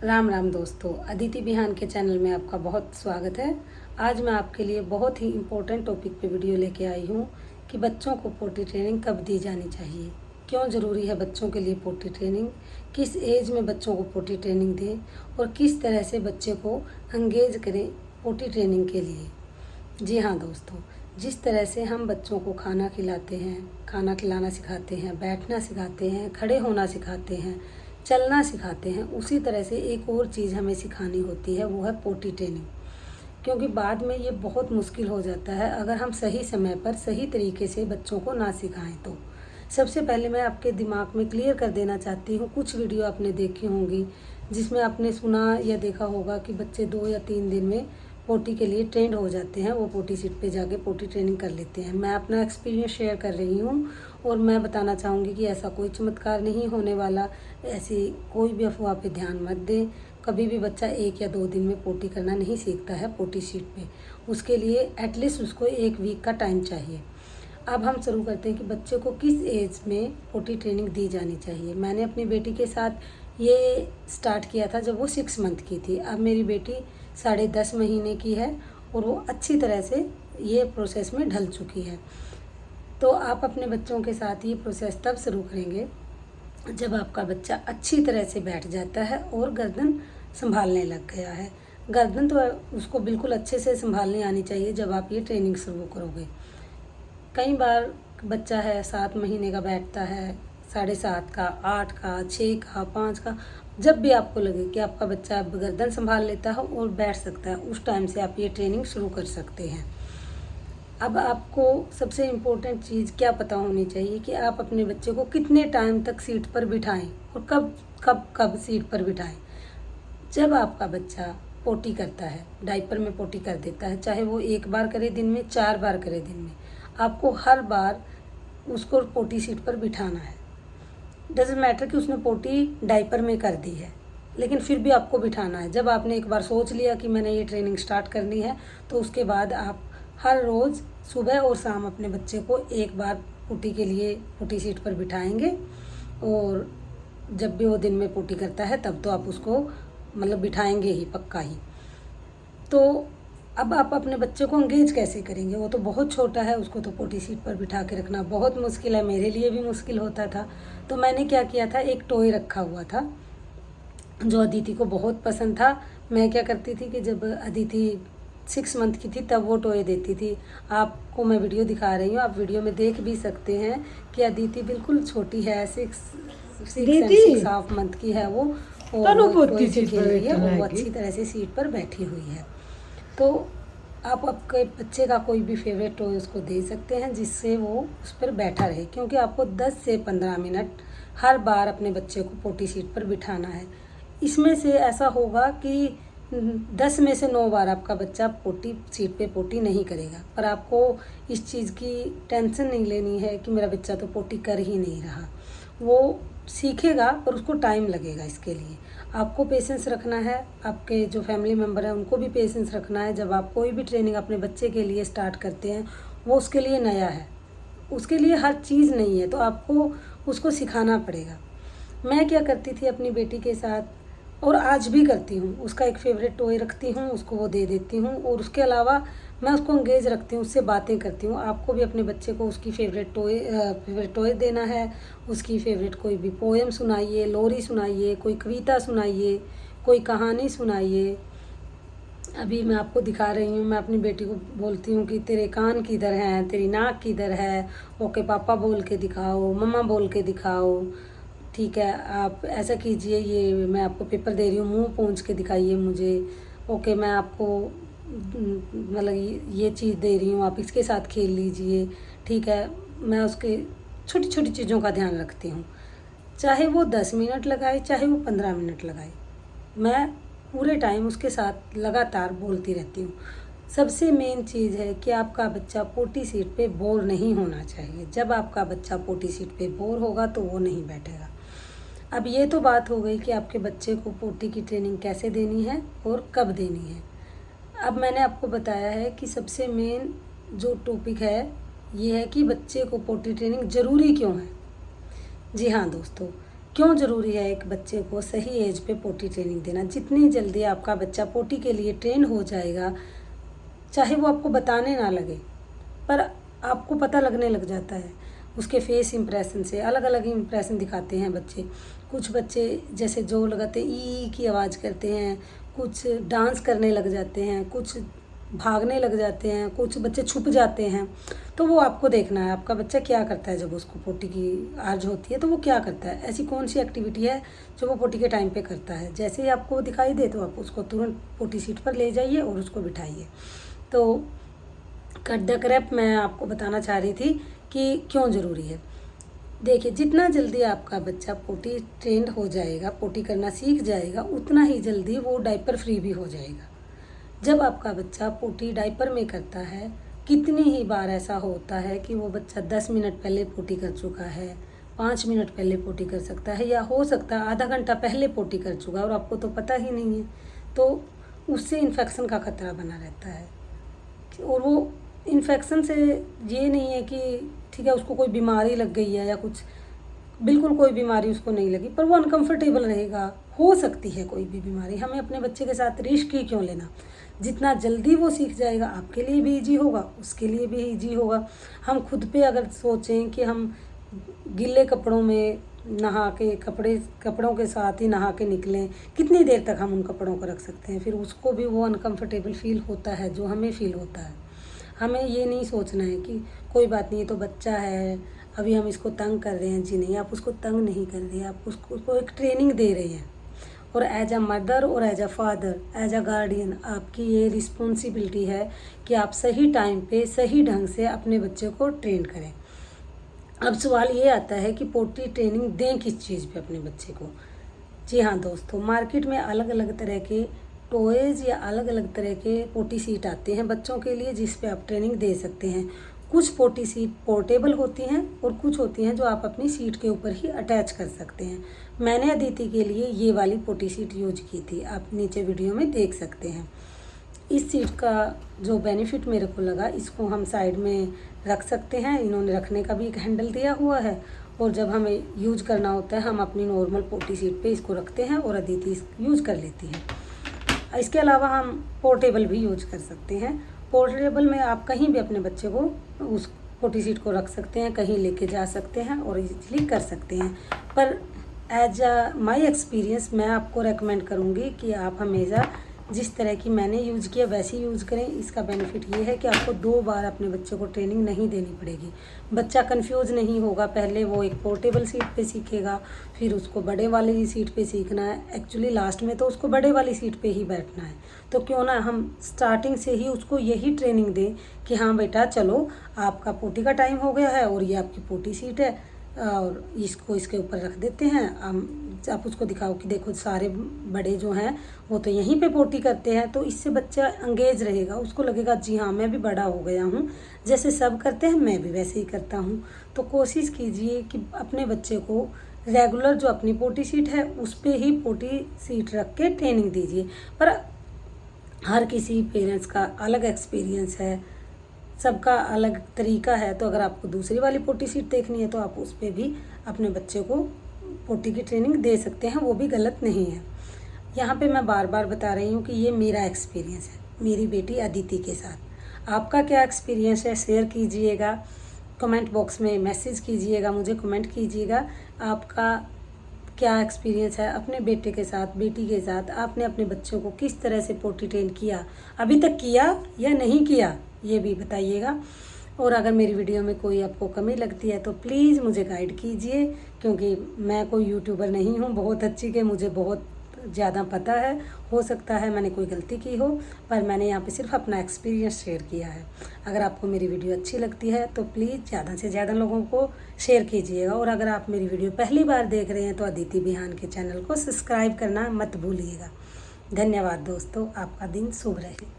राम राम दोस्तों, अदिति बिहान के चैनल में आपका बहुत स्वागत है। आज मैं आपके लिए बहुत ही इम्पोर्टेंट टॉपिक पे वीडियो लेके आई हूँ कि बच्चों को पोटी ट्रेनिंग कब दी जानी चाहिए, क्यों ज़रूरी है बच्चों के लिए पोटी ट्रेनिंग, किस एज में बच्चों को पोटी ट्रेनिंग दें और किस तरह से बच्चे को एंगेज करें पोटी ट्रेनिंग के लिए। जी हाँ दोस्तों, जिस तरह से हम बच्चों को खाना खिलाते हैं, खाना खिलाना सिखाते हैं, बैठना सिखाते हैं, खड़े होना सिखाते हैं, चलना सिखाते हैं, उसी तरह से एक और चीज़ हमें सिखानी होती है, वो है पोटी ट्रेनिंग। क्योंकि बाद में ये बहुत मुश्किल हो जाता है अगर हम सही समय पर सही तरीके से बच्चों को ना सिखाएं तो। सबसे पहले मैं आपके दिमाग में क्लियर कर देना चाहती हूँ, कुछ वीडियो आपने देखी होंगी जिसमें आपने सुना या देखा होगा कि बच्चे 2 या 3 दिन में पोटी के लिए ट्रेंड हो जाते हैं, वो पोटी सीट पे जाके पोटी ट्रेनिंग कर लेते हैं। मैं अपना एक्सपीरियंस शेयर कर रही हूँ और मैं बताना चाहूँगी कि ऐसा कोई चमत्कार नहीं होने वाला, ऐसी कोई भी अफवाह पे ध्यान मत दें। कभी भी बच्चा 1 या 2 दिन में पोटी करना नहीं सीखता है पोटी सीट पे, उसके लिए एटलीस्ट उसको 1 वीक का टाइम चाहिए। अब हम शुरू करते हैं कि बच्चे को किस एज में पोटी ट्रेनिंग दी जानी चाहिए। मैंने अपनी बेटी के साथ ये स्टार्ट किया था जब वो 6 मंथ की थी। अब मेरी बेटी 10.5 महीने की है और वो अच्छी तरह से ये प्रोसेस में ढल चुकी है। तो आप अपने बच्चों के साथ ये प्रोसेस तब शुरू करेंगे जब आपका बच्चा अच्छी तरह से बैठ जाता है और गर्दन संभालने लग गया है। गर्दन तो उसको बिल्कुल अच्छे से संभालने आनी चाहिए जब आप ये ट्रेनिंग शुरू करोगे। कई बार बच्चा है 7 महीने का बैठता है, 7.5 का, 8 का, 6 का, 5 का, जब भी आपको लगे कि आपका बच्चा अब गर्दन संभाल लेता है और बैठ सकता है, उस टाइम से आप ये ट्रेनिंग शुरू कर सकते हैं। अब आपको सबसे इम्पोर्टेंट चीज़ क्या पता होनी चाहिए कि आप अपने बच्चे को कितने टाइम तक सीट पर बिठाएं और कब कब कब सीट पर बिठाएं। जब आपका बच्चा पोटी करता है, डायपर में पोटी कर देता है, चाहे वो 1 बार करे दिन में, 4 बार करे दिन में, आपको हर बार उसको पोटी सीट पर बिठाना है। डजेंट मैटर कि उसने पोटी डायपर में कर दी है, लेकिन फिर भी आपको बिठाना है। जब आपने एक बार सोच लिया कि मैंने ये ट्रेनिंग स्टार्ट करनी है, तो उसके बाद आप हर रोज़ सुबह और शाम अपने बच्चे को 1 बार पोटी के लिए पोटी सीट पर बिठाएंगे। और जब भी वो दिन में पोटी करता है तब तो आप उसको मतलब बिठाएंगे ही, पक्का ही। तो अब आप अपने बच्चे को एंगेज कैसे करेंगे? वो तो बहुत छोटा है, उसको तो पोटी सीट पर बिठा के रखना बहुत मुश्किल है, मेरे लिए भी मुश्किल होता था। तो मैंने क्या किया था, एक टॉय रखा हुआ था जो अदिति को बहुत पसंद था। मैं क्या करती थी कि जब अदिति 6 मंथ की थी तब वो टॉय देती थी। आपको मैं वीडियो दिखा रही हूँ, आप वीडियो में देख भी सकते हैं कि अदिति बिल्कुल छोटी है, 6.5 मंथ की है वो, और वो टॉय से खेल रही है और वो अच्छी तरह से सीट पर बैठी हुई है। तो आप आपके बच्चे का कोई भी फेवरेट टॉय उसको दे सकते हैं जिससे वो उस पर बैठा रहे, क्योंकि आपको 10 से 15 मिनट हर बार अपने बच्चे को पोटी सीट पर बिठाना है। इसमें से ऐसा होगा कि 10 में से 9 बार आपका बच्चा पोटी सीट पे पोटी नहीं करेगा, पर आपको इस चीज़ की टेंशन नहीं लेनी है कि मेरा बच्चा तो पोटी कर ही नहीं रहा। वो सीखेगा पर उसको टाइम लगेगा। इसके लिए आपको पेशेंस रखना है, आपके जो फैमिली मेम्बर हैं उनको भी पेशेंस रखना है। जब आप कोई भी ट्रेनिंग अपने बच्चे के लिए स्टार्ट करते हैं, वो उसके लिए नया है, उसके लिए हर चीज़ नहीं है, तो आपको उसको सिखाना पड़ेगा। मैं क्या करती थी अपनी बेटी के साथ, और आज भी करती हूँ, उसका एक फेवरेट टॉय रखती हूँ, उसको वो दे देती हूँ, और उसके अलावा मैं उसको एंगेज रखती हूँ, उससे बातें करती हूँ। आपको भी अपने बच्चे को उसकी फेवरेट टॉय देना है, उसकी फेवरेट कोई भी पोएम सुनाइए, लोरी सुनाइए, कोई कविता सुनाइए, कोई कहानी सुनाइए। अभी मैं आपको दिखा रही हूँ, मैं अपनी बेटी को बोलती हूँ कि तेरे कान किधर हैं, तेरी नाक किधर है, ओके पापा बोल के दिखाओ, मम्मा बोल के दिखाओ, ठीक है आप ऐसा कीजिए, ये मैं आपको पेपर दे रही हूँ, मुंह पोंछ के दिखाइए मुझे, ओके मैं आपको मतलब ये चीज़ दे रही हूँ, आप इसके साथ खेल लीजिए, ठीक है। मैं उसके छोटी छोटी चीज़ों का ध्यान रखती हूँ, चाहे वो 10 मिनट लगाए, चाहे वो 15 मिनट लगाए, मैं पूरे टाइम उसके साथ लगातार बोलती रहती हूँ। सबसे मेन चीज़ है कि आपका बच्चा पोटी सीट पे बोर नहीं होना चाहिए। जब आपका बच्चा पोटी सीट पे बोर होगा तो वो नहीं बैठेगा। अब ये तो बात हो गई कि आपके बच्चे को पोटी की ट्रेनिंग कैसे देनी है और कब देनी है। अब मैंने आपको बताया है कि सबसे मेन जो टॉपिक है ये है कि बच्चे को पोटी ट्रेनिंग ज़रूरी क्यों है। जी हाँ दोस्तों, क्यों ज़रूरी है एक बच्चे को सही एज पे पोटी ट्रेनिंग देना। जितनी जल्दी आपका बच्चा पोटी के लिए ट्रेन हो जाएगा, चाहे वो आपको बताने ना लगे, पर आपको पता लगने लग जाता है उसके फेस इंप्रेशन से। अलग अलग इंप्रेशन दिखाते हैं बच्चे। कुछ बच्चे जैसे जो लगाते ई की आवाज़ करते हैं, कुछ डांस करने लग जाते हैं, कुछ भागने लग जाते हैं, कुछ बच्चे छुप जाते हैं। तो वो आपको देखना है आपका बच्चा क्या करता है जब उसको पोटी की आर्ज होती है, तो वो क्या करता है, ऐसी कौन सी एक्टिविटी है जो वो पोटी के टाइम पे करता है। जैसे ही आपको दिखाई दे तो आप उसको तुरंत पोटी सीट पर ले जाइए और उसको बिठाइए। तो कट द क्रैप मैं आपको बताना चाह रही थी कि क्यों ज़रूरी है। देखिए, जितना जल्दी आपका बच्चा पोटी ट्रेंड हो जाएगा, पोटी करना सीख जाएगा, उतना ही जल्दी वो डायपर फ्री भी हो जाएगा। जब आपका बच्चा पोटी डायपर में करता है, कितनी ही बार ऐसा होता है कि वो बच्चा 10 मिनट पहले पोटी कर चुका है, 5 मिनट पहले पोटी कर सकता है, या हो सकता है आधा घंटा पहले पोटी कर चुका है और आपको तो पता ही नहीं है। तो उससे इन्फेक्शन का खतरा बना रहता है। और वो इन्फेक्शन से ये नहीं है कि ठीक है उसको कोई बीमारी लग गई है या कुछ, बिल्कुल कोई बीमारी उसको नहीं लगी, पर वो अनकंफर्टेबल रहेगा। हो सकती है कोई भी बीमारी, हमें अपने बच्चे के साथ रिस्क ही क्यों लेना। जितना जल्दी वो सीख जाएगा आपके लिए भी ईजी होगा, उसके लिए भी ईजी होगा। हम खुद पे अगर सोचें कि हम गीले कपड़ों में नहा के कपड़ों के साथ ही नहा के निकलें, कितनी देर तक हम उन कपड़ों को रख सकते हैं। फिर उसको भी वो अनकंफर्टेबल फील होता है जो हमें फील होता है। हमें ये नहीं सोचना है कि कोई बात नहीं, ये तो बच्चा है, अभी हम इसको तंग कर रहे हैं। जी नहीं, आप उसको तंग नहीं कर रहे, आप उसको एक ट्रेनिंग दे रहे हैं। और एज अ मदर और as a father, as a guardian, आपकी ये रिस्पॉन्सिबिलिटी है कि आप सही टाइम पे सही ढंग से अपने बच्चे को ट्रेन करें। अब सवाल ये आता है कि पोटी ट्रेनिंग दें किस चीज़ पे अपने बच्चे को। जी हाँ दोस्तों, मार्केट में अलग अलग तरह के टॉयज़ या अलग अलग तरह के पोटी सीट आते हैं बच्चों के लिए, जिस पे आप ट्रेनिंग दे सकते हैं। कुछ पोटी सीट पोर्टेबल होती हैं और कुछ होती हैं जो आप अपनी सीट के ऊपर ही अटैच कर सकते हैं। मैंने अदिति के लिए ये वाली पोटी सीट यूज की थी, आप नीचे वीडियो में देख सकते हैं। इस सीट का जो बेनिफिट मेरे को लगा, इसको हम साइड में रख सकते हैं, इन्होंने रखने का भी एक हैंडल दिया हुआ है। और जब हमें यूज करना होता है हम अपनी नॉर्मल पोटी सीट पे इसको रखते हैं और अदिति यूज कर लेती है। इसके अलावा हम पोर्टेबल भी यूज कर सकते हैं। पोर्टेबल में आप कहीं भी अपने बच्चे को उस पोटी सीट को रख सकते हैं, कहीं लेके जा सकते हैं और इजीली कर सकते हैं। पर एज अ माई एक्सपीरियंस मैं आपको रेकमेंड करूँगी कि आप हमेशा जिस तरह की मैंने यूज़ किया वैसे ही यूज़ करें। इसका बेनिफिट ये है कि आपको 2 बार अपने बच्चे को ट्रेनिंग नहीं देनी पड़ेगी। बच्चा कंफ्यूज नहीं होगा। पहले वो एक पोर्टेबल सीट पे सीखेगा, फिर उसको बड़े वाली सीट पे सीखना है। एक्चुअली लास्ट में तो उसको बड़े वाली सीट पे ही बैठना है। तो क्यों ना हम स्टार्टिंग से ही उसको यही ट्रेनिंग दें कि हाँ बेटा चलो, आपका पोटी का टाइम हो गया है और ये आपकी पोटी सीट है और इसको इसके ऊपर रख देते हैं। आप उसको दिखाओ कि देखो सारे बड़े जो हैं वो तो यहीं पे पोटी करते हैं। तो इससे बच्चा एंगेज रहेगा, उसको लगेगा जी हाँ मैं भी बड़ा हो गया हूँ, जैसे सब करते हैं मैं भी वैसे ही करता हूँ। तो कोशिश कीजिए कि अपने बच्चे को रेगुलर जो अपनी पोटी सीट है उस पर ही पोटी सीट रख के ट्रेनिंग दीजिए। पर हर किसी पेरेंट्स का अलग एक्सपीरियंस है, सबका अलग तरीका है। तो अगर आपको दूसरी वाली पोटी सीट देखनी है तो आप उस पर भी अपने बच्चे को पोटी की ट्रेनिंग दे सकते हैं, वो भी गलत नहीं है। यहाँ पे मैं बार बार बता रही हूँ कि ये मेरा एक्सपीरियंस है मेरी बेटी अदिति के साथ। आपका क्या एक्सपीरियंस है शेयर कीजिएगा, कमेंट बॉक्स में मैसेज कीजिएगा, मुझे कमेंट कीजिएगा आपका क्या एक्सपीरियंस है अपने बेटे के साथ, बेटी के साथ। आपने अपने बच्चों को किस तरह से पोटी ट्रेन किया, अभी तक किया या नहीं किया, ये भी बताइएगा। और अगर मेरी वीडियो में कोई आपको कमी लगती है तो प्लीज़ मुझे गाइड कीजिए, क्योंकि मैं कोई यूट्यूबर नहीं हूँ बहुत अच्छी के मुझे बहुत ज़्यादा पता है। हो सकता है मैंने कोई गलती की हो, पर मैंने यहाँ पे सिर्फ अपना एक्सपीरियंस शेयर किया है। अगर आपको मेरी वीडियो अच्छी लगती है तो प्लीज़ ज़्यादा से ज़्यादा लोगों को शेयर कीजिएगा। और अगर आप मेरी वीडियो पहली बार देख रहे हैं तो अदिति बिहान के चैनल को सब्सक्राइब करना मत भूलिएगा। धन्यवाद दोस्तों, आपका दिन शुभ रहे।